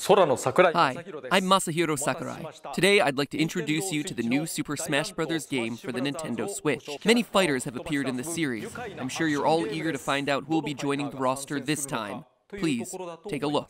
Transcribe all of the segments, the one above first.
Hi, I'm Masahiro Sakurai. Today I'd like to introduce you to the new Super Smash Bros. Game for the Nintendo Switch. Many fighters have appeared in the series. I'm sure you're all eager to find out who will be joining the roster this time. Please, take a look.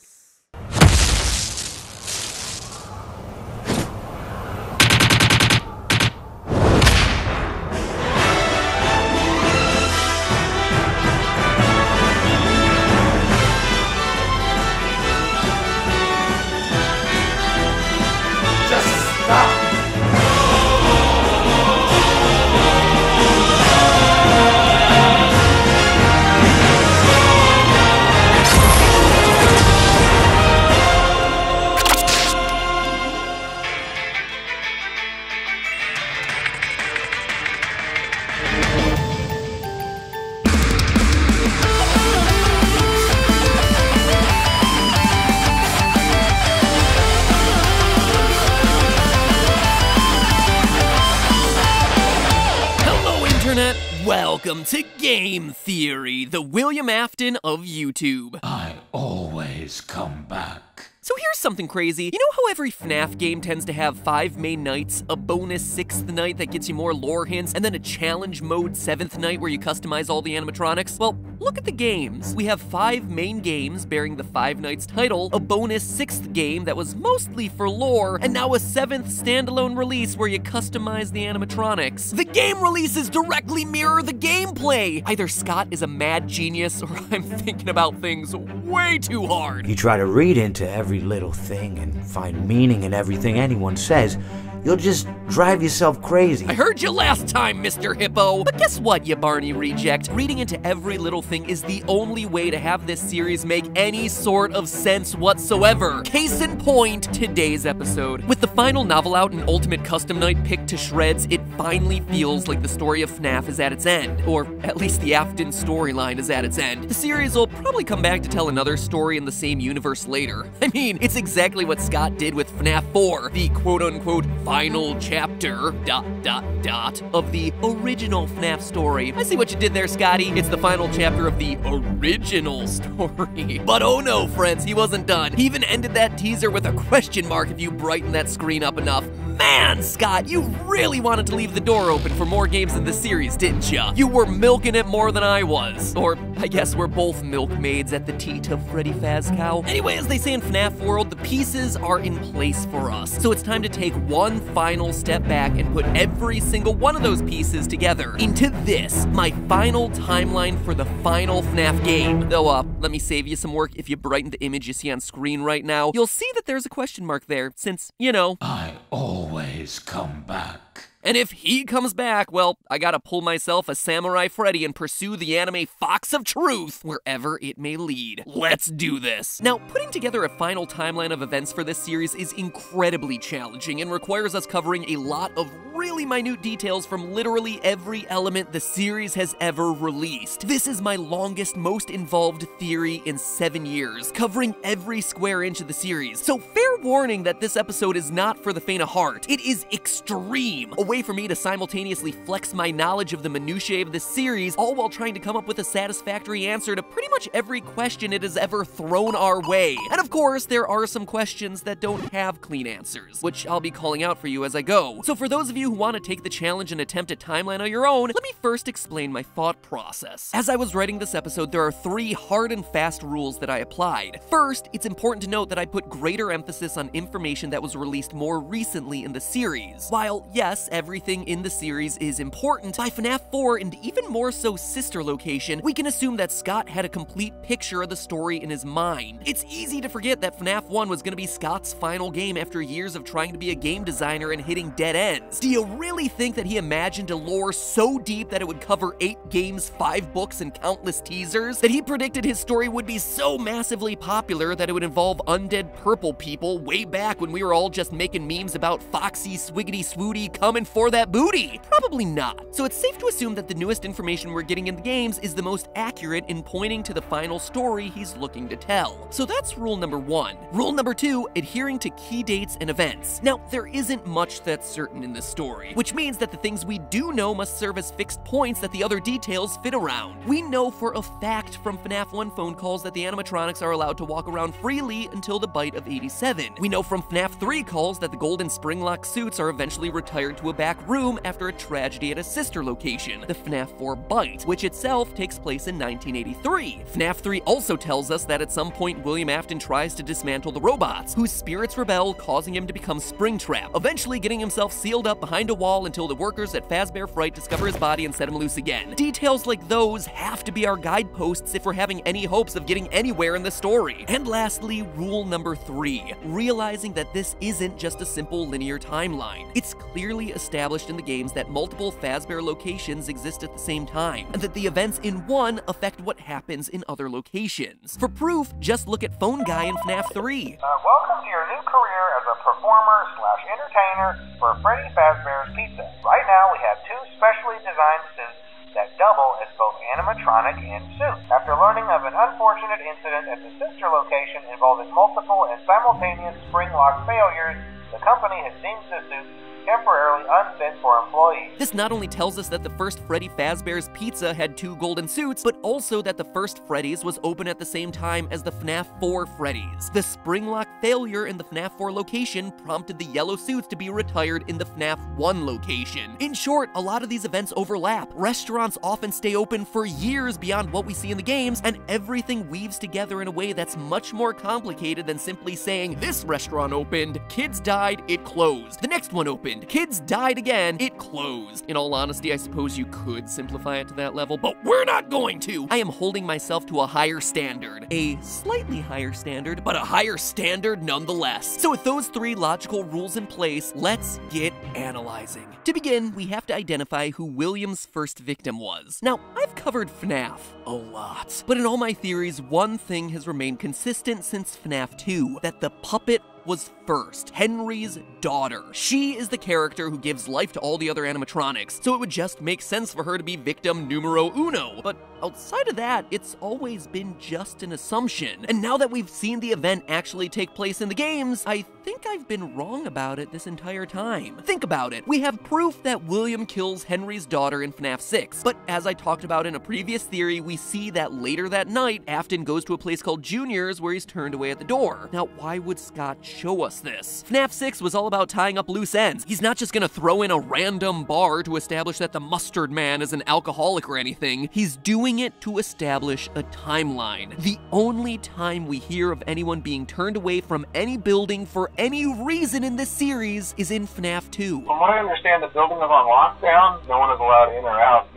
Welcome to Game Theory, the William Afton of YouTube. I always come back. So here's something crazy. You know how every Fnaf game tends to have 5 main nights, a bonus 6th night that gets you more lore hints, and then a challenge mode 7th night where you customize all the animatronics? Well, look at the games. We have 5 main games bearing the 5 nights title, a bonus 6th game that was mostly for lore, and now a 7th standalone release where you customize the animatronics. The game releases directly mirror the gameplay! Either Scott is a mad genius, or I'm thinking about things way too hard. You try to read into every little thing and find meaning in everything anyone says, you'll just drive yourself crazy. I heard you last time, Mr. Hippo! But guess what, you Barney reject? Reading into every little thing is the only way to have this series make any sort of sense whatsoever. Case in point, today's episode. With the final novel out and Ultimate Custom Night picked to shreds, it finally feels like the story of Fnaf is at its end. Or at least the Afton storyline is at its end. The series will probably come back to tell another story in the same universe later. I mean, it's exactly what Scott did with Fnaf 4, the quote-unquote final chapter, of the original Fnaf story. I see what you did there, Scotty. It's the final chapter of the original story. But oh no, friends, he wasn't done. He even ended that teaser with a question mark if you brighten that screen up enough. Man, Scott, you really wanted to leave the door open for more games in the series, didn't ya? You were milking it more than I was. Or, I guess we're both milkmaids at the teat of Freddy Fazcow. Anyway, as they say in Fnaf World, the pieces are in place for us. So it's time to take one final step back and put every single one of those pieces together into this, my final timeline for the final Fnaf game. Though, let me save you some work. If you brighten the image you see on screen right now, you'll see that there's a question mark there, since, you know, I always come back. And if he comes back, well, I gotta pull myself a Samurai Freddy and pursue the anime Fox of Truth wherever it may lead. Let's do this! Now, putting together a final timeline of events for this series is incredibly challenging and requires us covering a lot of really minute details from literally every element the series has ever released. This is my longest, most involved theory in 7 years, covering every square inch of the series. So fair warning that this episode is not for the faint of heart. It is extreme. A way for me to simultaneously flex my knowledge of the minutiae of this series, all while trying to come up with a satisfactory answer to pretty much every question it has ever thrown our way. And of course, there are some questions that don't have clean answers, which I'll be calling out for you as I go. So for those of you who want to take the challenge and attempt a timeline on your own, let me first explain my thought process. As I was writing this episode, there are 3 hard and fast rules that I applied. First, it's important to note that I put greater emphasis on information that was released more recently in the series. While, yes, everything in the series is important, by Fnaf 4 and even more so Sister Location, we can assume that Scott had a complete picture of the story in his mind. It's easy to forget that Fnaf 1 was going to be Scott's final game after years of trying to be a game designer and hitting dead ends. Do you really think that he imagined a lore so deep that it would cover 8 games, 5 books, and countless teasers? That he predicted his story would be so massively popular that it would involve undead purple people way back when we were all just making memes about Foxy Swiggity Swooty coming for that booty? Probably not. So it's safe to assume that the newest information we're getting in the games is the most accurate in pointing to the final story he's looking to tell. So that's rule number 1. Rule number 2, adhering to key dates and events. Now, there isn't much that's certain in this story. story, which means that the things we do know must serve as fixed points that the other details fit around. We know for a fact from FNAF 1 phone calls that the animatronics are allowed to walk around freely until the bight of 87. We know from FNAF 3 calls that the golden spring-lock suits are eventually retired to a back room after a tragedy at a sister location, the FNAF 4 bight, which itself takes place in 1983. FNAF 3 also tells us that at some point William Afton tries to dismantle the robots, whose spirits rebel, causing him to become Springtrap, eventually getting himself sealed up behind a wall until the workers at Fazbear Fright discover his body and set him loose again. Details like those have to be our guideposts if we're having any hopes of getting anywhere in the story. And lastly, rule number 3, realizing that this isn't just a simple linear timeline. It's clearly established in the games that multiple Fazbear locations exist at the same time, and that the events in one affect what happens in other locations. For proof, just look at Phone Guy in FNAF 3. Welcome to your new career as a performer/entertainer for Freddy Fazbear's Pizza. Right now we have 2 specially designed suits that double as both animatronic and suit. After learning of an unfortunate incident at the sister location involving multiple and simultaneous spring lock failures, the company has deemed the suits temporarily unfit for employees. This not only tells us that the first Freddy Fazbear's Pizza had 2 golden suits, but also that the first Freddy's was open at the same time as the FNAF 4 Freddy's. The spring lock failure in the FNAF 4 location prompted the yellow suits to be retired in the FNAF 1 location. In short, a lot of these events overlap. Restaurants often stay open for years beyond what we see in the games, and everything weaves together in a way that's much more complicated than simply saying, this restaurant opened, kids died, it closed. The next one opened, kids died again, it closed. In all honesty, I suppose you could simplify it to that level, but we're not going to! I am holding myself to a higher standard. A slightly higher standard, but a higher standard nonetheless. So with those 3 logical rules in place, let's get analyzing. To begin, we have to identify who William's first victim was. Now, I've covered FNAF a lot, but in all my theories, one thing has remained consistent since FNAF 2, that the puppet was first, Henry's daughter. She is the character who gives life to all the other animatronics, so it would just make sense for her to be victim numero uno. But outside of that, it's always been just an assumption. And now that we've seen the event actually take place in the games, I think I've been wrong about it this entire time. Think about it. We have proof that William kills Henry's daughter in FNAF 6, but as I talked about in a previous theory, we see that later that night, Afton goes to a place called Junior's where he's turned away at the door. Now, why would Scott show us this? FNAF 6 was all about tying up loose ends. He's not just gonna throw in a random bar to establish that the Mustard Man is an alcoholic or anything. He's doing it to establish a timeline. The only time we hear of anyone being turned away from any building for any reason in this series is in FNAF 2. From what I understand, the building is on lockdown. No one is allowed in or out,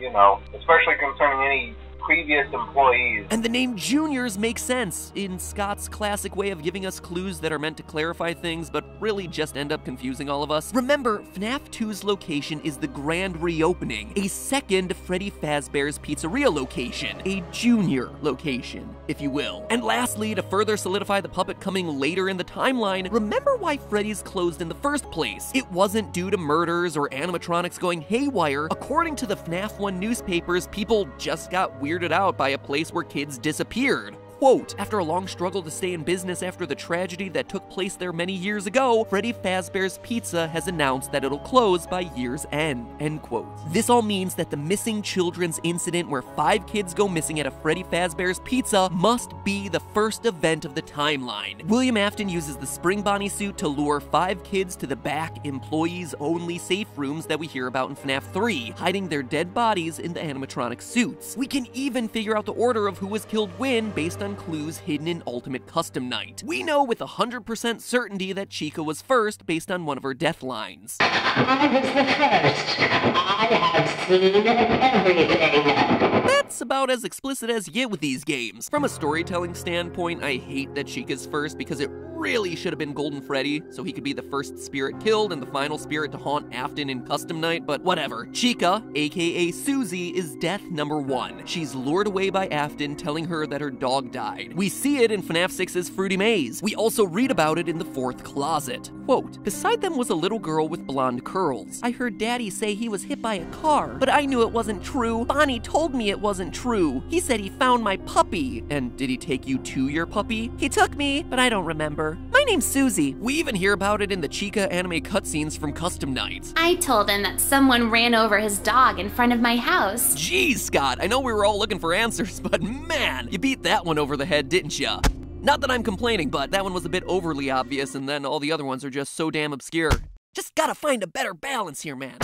especially concerning any previous employees. And the name Juniors makes sense in Scott's classic way of giving us clues that are meant to clarify things, but really just end up confusing all of us. Remember, FNAF 2's location is the Grand Reopening, a second Freddy Fazbear's Pizzeria location, a junior location, if you will. And lastly, to further solidify the puppet coming later in the timeline, remember why Freddy's closed in the first place. It wasn't due to murders or animatronics going haywire. According to the FNAF 1 newspapers, people just got weirded out by a place where kids disappeared. Quote, after a long struggle to stay in business after the tragedy that took place there many years ago, Freddy Fazbear's Pizza has announced that it'll close by year's end, end quote. This all means that the missing children's incident where 5 kids go missing at a Freddy Fazbear's Pizza must be the first event of the timeline. William Afton uses the Spring Bonnie suit to lure 5 kids to the back, employees-only safe rooms that we hear about in FNAF 3, hiding their dead bodies in the animatronic suits. We can even figure out the order of who was killed when based on clues hidden in Ultimate Custom Night. We know with 100% certainty that Chica was first based on one of her death lines. I was the first. I have seen everything. That's about as explicit as you get with these games. From a storytelling standpoint, I hate that Chica's first because it really should have been Golden Freddy, so he could be the first spirit killed and the final spirit to haunt Afton in Custom Night, but whatever. Chica, aka Susie, is death number 1. She's lured away by Afton, telling her that her dog died. We see it in FNAF 6's Fruity Maze. We also read about it in the 4th closet. Quote, beside them was a little girl with blonde curls. I heard Daddy say he was hit by a car, but I knew it wasn't true. Bonnie told me it wasn't wasn't true. He said he found my puppy. And did he take you to your puppy? He took me, but I don't remember. My name's Susie. We even hear about it in the Chica anime cutscenes from Custom Night. I told him that someone ran over his dog in front of my house. Jeez, Scott, I know we were all looking for answers, but man, you beat that one over the head, didn't ya? Not that I'm complaining, but that one was a bit overly obvious, and then all the other ones are just so damn obscure. Just gotta find a better balance here, man.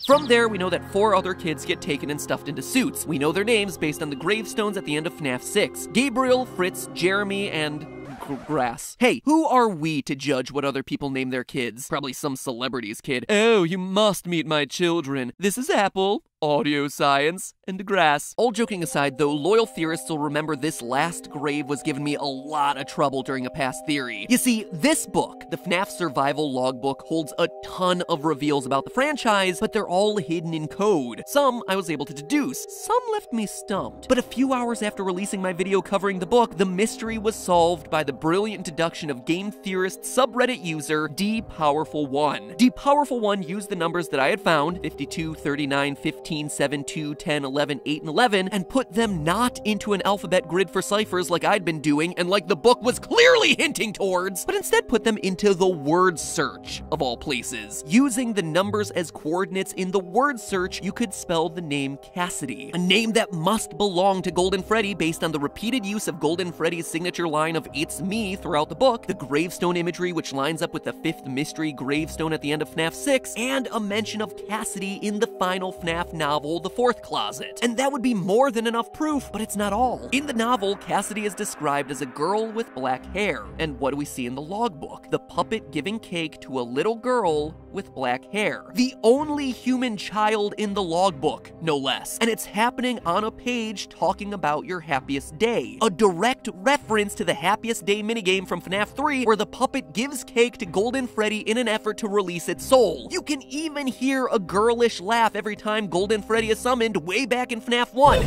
From there, we know that 4 other kids get taken and stuffed into suits. We know their names based on the gravestones at the end of FNAF 6. Gabriel, Fritz, Jeremy, and Grass. Hey, who are we to judge what other people name their kids? Probably some celebrity's kid. Oh, you must meet my children. This is Apple, Audio Science, and Grass. All joking aside, though, loyal theorists will remember this last grave was giving me a lot of trouble during a past theory. You see, this book, the FNAF Survival Logbook, holds a ton of reveals about the franchise, but they're all hidden in code. Some I was able to deduce, some left me stumped. But a few hours after releasing my video covering the book, the mystery was solved by the brilliant deduction of game theorist subreddit user DPowerful1. DPowerful1 used the numbers that I had found, 52, 39, 15, 7, 2, 10, 11, 8, and 11, and put them not into an alphabet grid for ciphers like I'd been doing and like the book was clearly hinting towards, but instead put them into the word search, of all places. Using the numbers as coordinates in the word search, you could spell the name Cassidy, a name that must belong to Golden Freddy based on the repeated use of Golden Freddy's signature line of "It's me" throughout the book, the gravestone imagery which lines up with the 5th mystery gravestone at the end of FNAF 6, and a mention of Cassidy in the final FNAF novel, The 4th Closet. And that would be more than enough proof, but it's not all. In the novel, Cassidy is described as a girl with black hair. And what do we see in the logbook? The puppet giving cake to a little girl with black hair. The only human child in the logbook, no less. And it's happening on a page talking about your happiest day. A direct reference to the happiest day minigame from FNAF 3, where the puppet gives cake to Golden Freddy in an effort to release its soul. You can even hear a girlish laugh every time Golden Freddy is summoned way back in FNAF 1.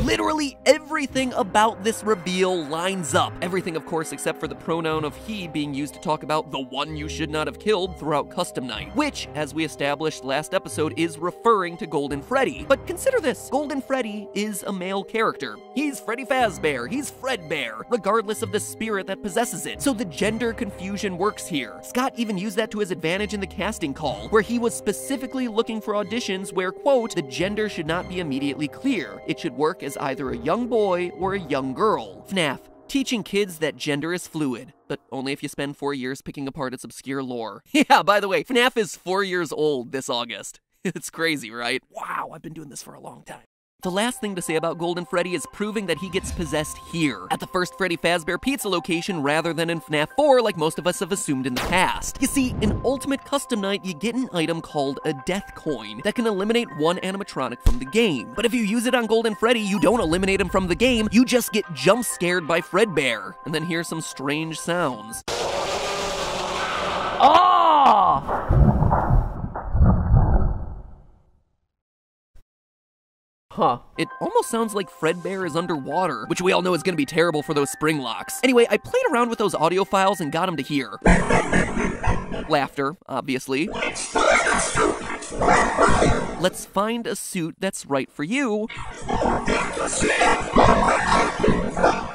Literally everything about this reveal lines up. Everything, of course, except for the pronoun of he being used to talk about the one you should not have killed throughout Custom Night, which, as we established last episode, is referring to Golden Freddy. But consider this, Golden Freddy is a male character. He's Freddy Fazbear, he's Fredbear, regardless of the spirit that possesses it. So the gender confusion works here. Scott even used that to his advantage in the casting call, where he was specifically looking for auditions where, quote, the gender should not be immediately clear. It should work as either a young boy or a young girl. FNAF, teaching kids that gender is fluid, but only if you spend 4 years picking apart its obscure lore. Yeah, by the way, FNAF is 4 years old this August. It's crazy, right? Wow, I've been doing this for a long time. The last thing to say about Golden Freddy is proving that he gets possessed here, at the first Freddy Fazbear Pizza location rather than in FNAF 4 like most of us have assumed in the past. You see, in Ultimate Custom Night, you get an item called a death coin that can eliminate one animatronic from the game. But if you use it on Golden Freddy, you don't eliminate him from the game, you just get jump scared by Fredbear, and then hear some strange sounds. Oh! Huh. It almost sounds like Fredbear is underwater, which we all know is gonna be terrible for those spring locks. Anyway, I played around with those audio files and got him to hear. Laughter, obviously. Let's find a suit that's right for you.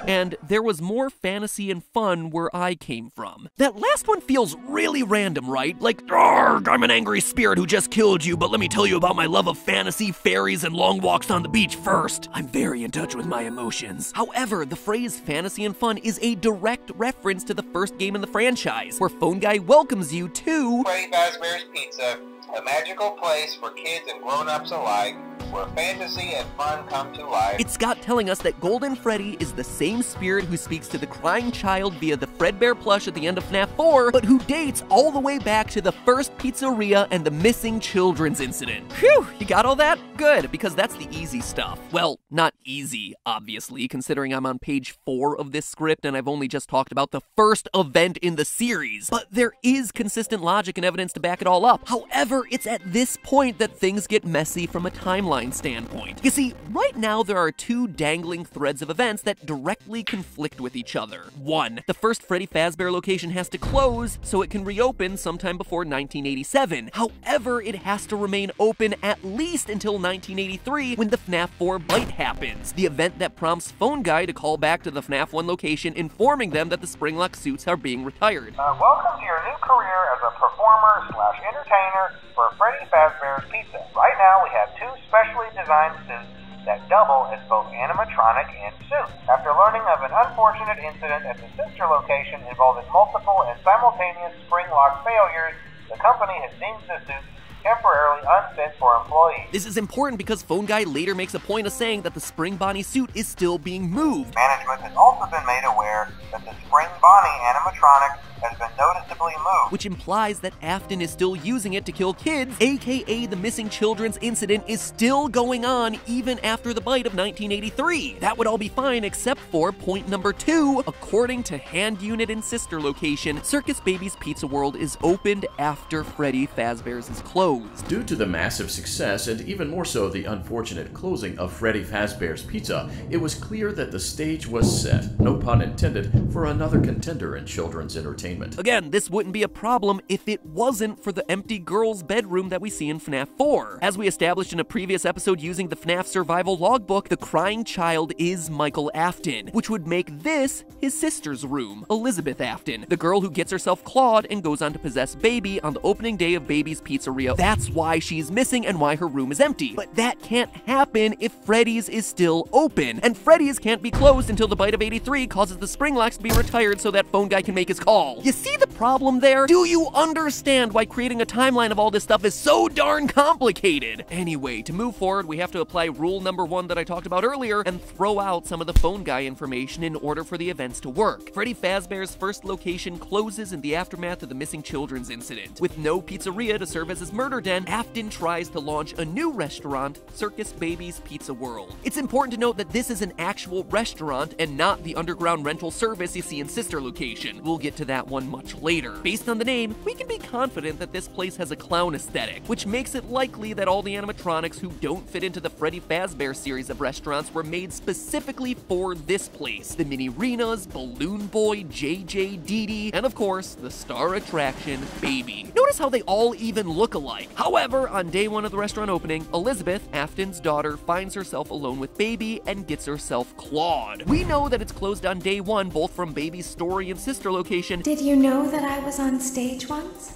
And there was more fantasy and fun where I came from. That last one feels really random, right? Like, "Arrgh, I'm an angry spirit who just killed you, but let me tell you about my love of fantasy, fairies, and long walks on the beach first. I'm very in touch with my emotions." However, the phrase fantasy and fun is a direct reference to the first game in the franchise, where Phone Guy welcomes you to Freddy Fazbear's Pizza, a magical place for kids and grown-ups alike, where fantasy and fun come to life. It's Scott telling us that Golden Freddy is the same spirit who speaks to the crying child via the Fredbear plush at the end of FNAF 4, but who dates all the way back to the first pizzeria and the missing children's incident. Phew, you got all that? Good, because that's the easy stuff. Well, not easy, obviously, considering I'm on page 4 of this script and I've only just talked about the first event in the series. But there is consistent logic and evidence to back it all up. However, it's at this point that things get messy from a timeline standpoint. You see, right now there are 2 dangling threads of events that directly conflict with each other. 1, the first Freddy Fazbear location has to close so it can reopen sometime before 1987. However, it has to remain open at least until 1983 when the FNAF 4 Bight happens, the event that prompts Phone Guy to call back to the FNAF 1 location informing them that the Springlock suits are being retired. Welcome to your new career as a performer/entertainer for Freddy Fazbear's Pizza. Right now we have two specially designed suits that double as both animatronic and suit. After learning of an unfortunate incident at the sister location involving multiple and simultaneous spring lock failures, the company has deemed the suits temporarily unfit for employees. This is important because Phone Guy later makes a point of saying that the Spring Bonnie suit is still being moved. Management has also been made aware that the Spring Bonnie animatronic has been noticeably moved, which implies that Afton is still using it to kill kids, aka the missing children's incident is still going on even after the Bight of 1983. That would all be fine except for point number 2. According to Hand Unit and Sister Location, Circus Baby's Pizza World is opened after Freddy Fazbear's is closed. Due to the massive success, and even more so the unfortunate closing of Freddy Fazbear's Pizza, it was clear that the stage was set, no pun intended, for another contender in children's entertainment. Again, this wouldn't be a problem if it wasn't for the empty girl's bedroom that we see in FNAF 4. As we established in a previous episode using the FNAF survival logbook, the crying child is Michael Afton, which would make this his sister's room, Elizabeth Afton, the girl who gets herself clawed and goes on to possess Baby on the opening day of Baby's Pizzeria. That's why she's missing and why her room is empty. But that can't happen if Freddy's is still open, and Freddy's can't be closed until the Bight of 83 causes the spring locks to be retired so that Phone Guy can make his call. You see the problem there? Do you understand why creating a timeline of all this stuff is so darn complicated? Anyway, to move forward, we have to apply rule number 1 that I talked about earlier and throw out some of the Phone Guy information in order for the events to work. Freddy Fazbear's first location closes in the aftermath of the missing children's incident. With no pizzeria to serve as his murder den, Afton tries to launch a new restaurant, Circus Baby's Pizza World. It's important to note that this is an actual restaurant and not the underground rental service you see in Sister Location. We'll get to that one much later. Based on the name, we can be confident that this place has a clown aesthetic, which makes it likely that all the animatronics who don't fit into the Freddy Fazbear series of restaurants were made specifically for this place. The Mini-Renas, Balloon Boy, JJ, Dee Dee, and of course, the star attraction, Baby. Notice how they all even look alike. However, on day 1 of the restaurant opening, Elizabeth, Afton's daughter, finds herself alone with Baby and gets herself clawed. We know that it's closed on day 1, both from Baby's story and Sister Location. Did you know that I was on stage once?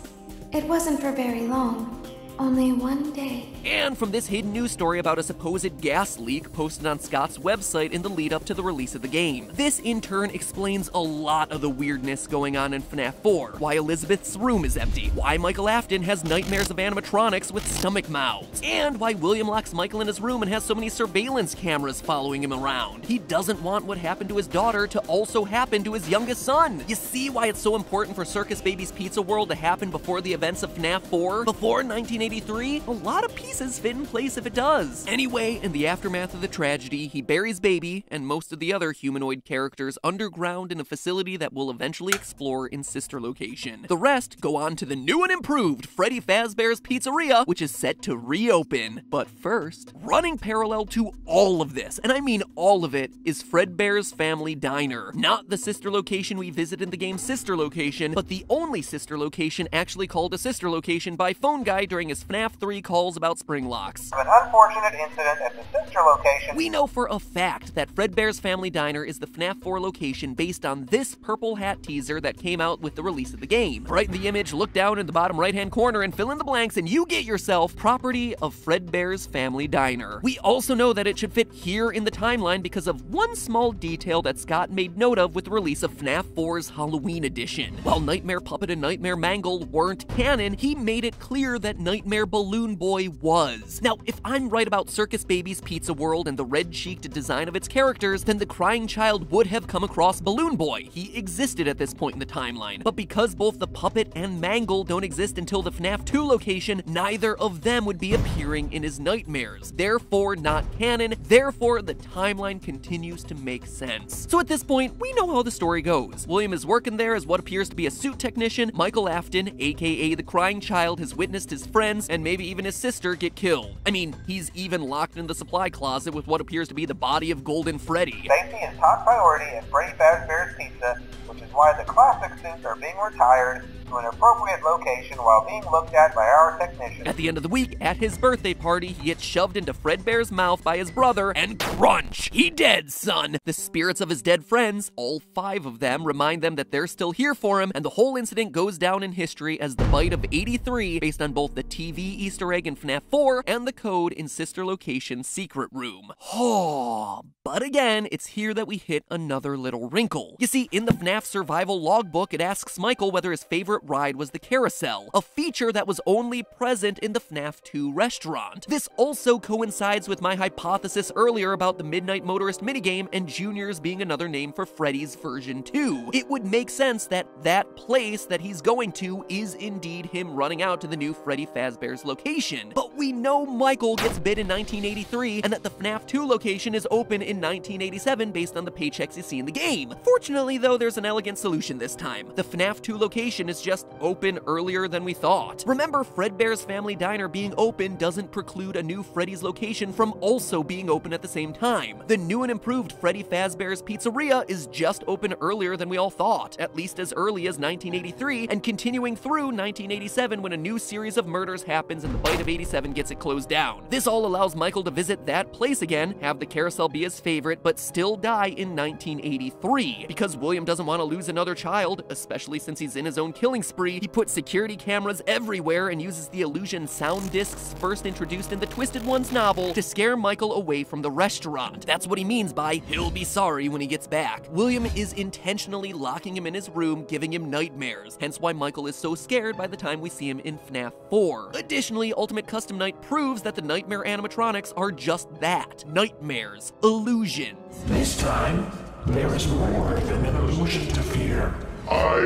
It wasn't for very long. Only one day. And from this hidden news story about a supposed gas leak posted on Scott's website in the lead up to the release of the game. This in turn explains a lot of the weirdness going on in FNAF 4. Why Elizabeth's room is empty. Why Michael Afton has nightmares of animatronics with stomach mouths. And why William locks Michael in his room and has so many surveillance cameras following him around. He doesn't want what happened to his daughter to also happen to his youngest son. You see why it's so important for Circus Baby's Pizza World to happen before the events of FNAF 4? Before 1983? A lot of pieces fit in place if it does. Anyway, in the aftermath of the tragedy, he buries Baby and most of the other humanoid characters underground in a facility that we'll eventually explore in Sister Location. The rest go on to the new and improved Freddy Fazbear's Pizzeria, which is set to reopen. But first, running parallel to all of this, and I mean all of it, is Fredbear's Family Diner. Not the sister location we visit in the game Sister Location, but the only sister location actually called a sister location by Phone Guy during his FNAF 3 calls about spring locks. An unfortunate incident at the sister location. We know for a fact that Fredbear's Family Diner is the FNAF 4 location based on this purple hat teaser that came out with the release of the game. Brighten the image, look down in the bottom right-hand corner and fill in the blanks and you get yourself property of Fredbear's Family Diner. We also know that it should fit here in the timeline because of one small detail that Scott made note of with the release of FNAF 4's Halloween edition. While Nightmare Puppet and Nightmare Mangle weren't canon, he made it clear that Nightmare Balloon Boy was. Now, if I'm right about Circus Baby's Pizza World and the red-cheeked design of its characters, then the crying child would have come across Balloon Boy. He existed at this point in the timeline. But because both the puppet and Mangle don't exist until the FNAF 2 location, neither of them would be appearing in his nightmares. Therefore, not canon. Therefore, the timeline continues to make sense. So at this point, we know how the story goes. William is working there as what appears to be a suit technician. Michael Afton, aka the crying child, has witnessed his friends and maybe even his sister get killed. I mean, he's even locked in the supply closet with what appears to be the body of Golden Freddy. Safety is top priority at Freddy Fazbear's Pizza, which is why the classic suits are being retired to an appropriate location while being looked at by our technician. At the end of the week, at his birthday party, he gets shoved into Fredbear's mouth by his brother, and crunch! He dead, son! The spirits of his dead friends, all 5 of them, remind them that they're still here for him, and the whole incident goes down in history as the Bight of 83, based on both the TV Easter egg in Fnaf 4 and the code in Sister Location's secret room. Oh, but again, it's here that we hit another little wrinkle. You see, in the Fnaf survival logbook, it asks Michael whether his favorite ride was the carousel, a feature that was only present in the Fnaf 2 restaurant. This also coincides with my hypothesis earlier about the Midnight Motorist minigame and Juniors being another name for Freddy's version 2. It would make sense that that place that he's going to is indeed him running out to the new Freddy Fazbear's location. But we know Michael gets bit in 1983 and that the Fnaf 2 location is open in 1987 based on the paychecks you see in the game. Fortunately though, there's an elegant solution this time. The Fnaf 2 location is just open earlier than we thought. Remember, Fredbear's Family Diner being open doesn't preclude a new Freddy's location from also being open at the same time. The new and improved Freddy Fazbear's Pizzeria is just open earlier than we all thought, at least as early as 1983, and continuing through 1987 when a new series of murders happens and the Bight of 87 gets it closed down. This all allows Michael to visit that place again, have the carousel be his favorite, but still die in 1983. Because William doesn't want to lose another child, especially since he's in his own killing spree, he puts security cameras everywhere and uses the illusion sound discs first introduced in the Twisted Ones novel to scare Michael away from the restaurant. That's what he means by he'll be sorry when he gets back. William is intentionally locking him in his room, giving him nightmares, hence why Michael is so scared by the time we see him in Fnaf 4. Additionally, Ultimate Custom Night proves that the nightmare animatronics are just that, nightmares, illusions. This time, there is more than an illusion to fear. I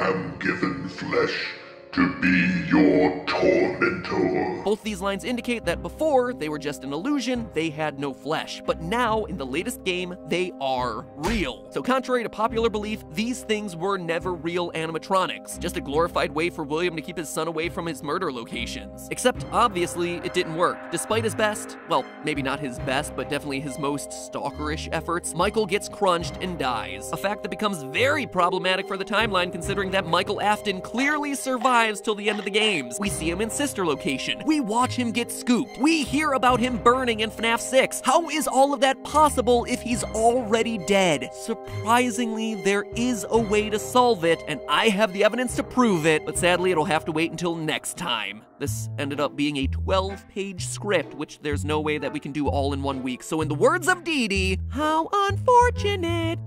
am given flesh to be your tormentor. Both these lines indicate that before, they were just an illusion, they had no flesh. But now, in the latest game, they are real. So contrary to popular belief, these things were never real animatronics, just a glorified way for William to keep his son away from his murder locations. Except, obviously, it didn't work. Despite his best, well, maybe not his best, but definitely his most stalkerish efforts, Michael gets crunched and dies. A fact that becomes very problematic for the timeline considering that Michael Afton clearly survived till the end of the games. We see him in Sister Location. We watch him get scooped. We hear about him burning in Fnaf 6. How is all of that possible if he's already dead? Surprisingly, there is a way to solve it, and I have the evidence to prove it, but sadly it'll have to wait until next time. This ended up being a 12-page script, which there's no way that we can do all in 1 week. So in the words of Dee Dee, how unfortunate,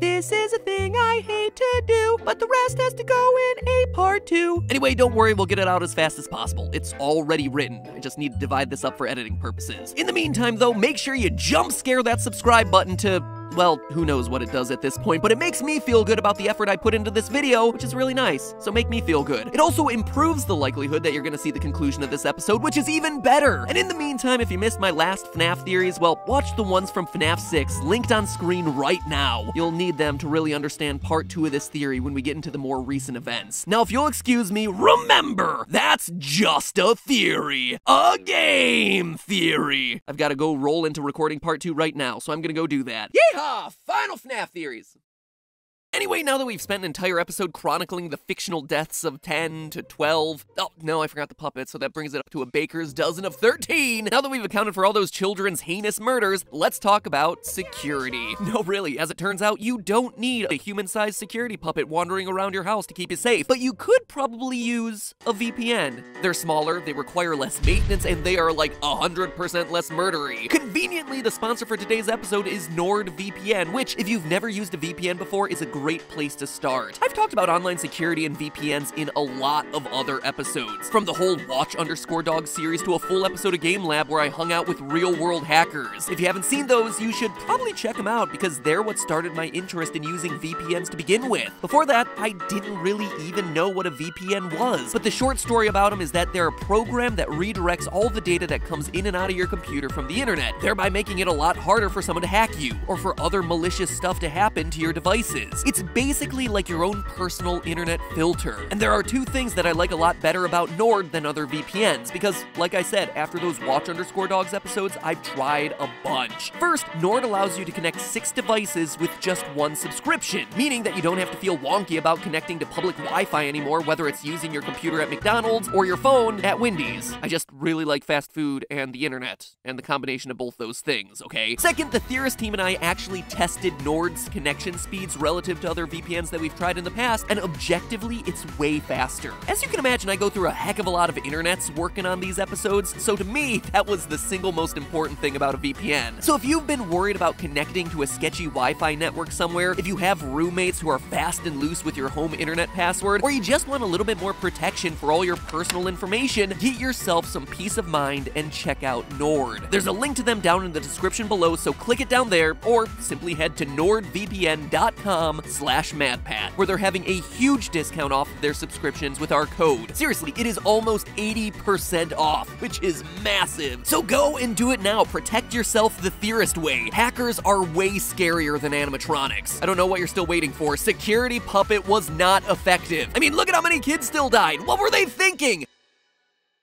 this is a thing I hate to do, but the rest has to go in a part 2. Anyway, don't worry, we'll get it out as fast as possible. It's already written. I just need to divide this up for editing purposes. In the meantime, though, make sure you jump scare that subscribe button to, well, who knows what it does at this point, but it makes me feel good about the effort I put into this video, which is really nice, so make me feel good. It also improves the likelihood that you're gonna see the conclusion of this episode, which is even better. And in the meantime, if you missed my last FNAF theories, well, watch the ones from FNAF 6, linked on screen right now. You'll need them to really understand part 2 of this theory when we get into the more recent events. Now, if you'll excuse me, remember, that's just a theory. A game theory. I've gotta go roll into recording part 2 right now, so I'm gonna go do that. Yeehaw! Final FNAF theories! Anyway, now that we've spent an entire episode chronicling the fictional deaths of 10 to 12... Oh, no, I forgot the puppet, so that brings it up to a baker's dozen of 13! Now that we've accounted for all those children's heinous murders, let's talk about security. No, really, as it turns out, you don't need a human-sized security puppet wandering around your house to keep you safe, but you could probably use a VPN. They're smaller, they require less maintenance, and they are like 100% less murdery. Conveniently, the sponsor for today's episode is NordVPN, which, if you've never used a VPN before, is a great place to start. I've talked about online security and VPNs in a lot of other episodes, from the whole Watch_Dog series to a full episode of Game Lab where I hung out with real-world hackers. If you haven't seen those, you should probably check them out because they're what started my interest in using VPNs to begin with. Before that, I didn't really even know what a VPN was, but the short story about them is that they're a program that redirects all the data that comes in and out of your computer from the internet, thereby making it a lot harder for someone to hack you, or for other malicious stuff to happen to your devices. It's basically like your own personal internet filter. And there are two things that I like a lot better about Nord than other VPNs, because, like I said, after those Watch_Dogs episodes, I've tried a bunch. First, Nord allows you to connect 6 devices with just one subscription, meaning that you don't have to feel wonky about connecting to public Wi-Fi anymore, whether it's using your computer at McDonald's or your phone at Wendy's. I just really like fast food and the internet, and the combination of both those things, okay? Second, the Theorist team and I actually tested Nord's connection speeds relative to other VPNs that we've tried in the past, and objectively, it's way faster. As you can imagine, I go through a heck of a lot of internets working on these episodes, so to me, that was the single most important thing about a VPN. So if you've been worried about connecting to a sketchy Wi-Fi network somewhere, if you have roommates who are fast and loose with your home internet password, or you just want a little bit more protection for all your personal information, get yourself some peace of mind and check out Nord. There's a link to them down in the description below, so click it down there, or simply head to nordvpn.com/MATPAT, where they're having a huge discount off of their subscriptions with our code. Seriously, it is almost 80% off, which is massive. So go and do it now. Protect yourself the Theorist way. Hackers are way scarier than animatronics. I don't know what you're still waiting for. Security Puppet was not effective. I mean, look at how many kids still died. What were they thinking?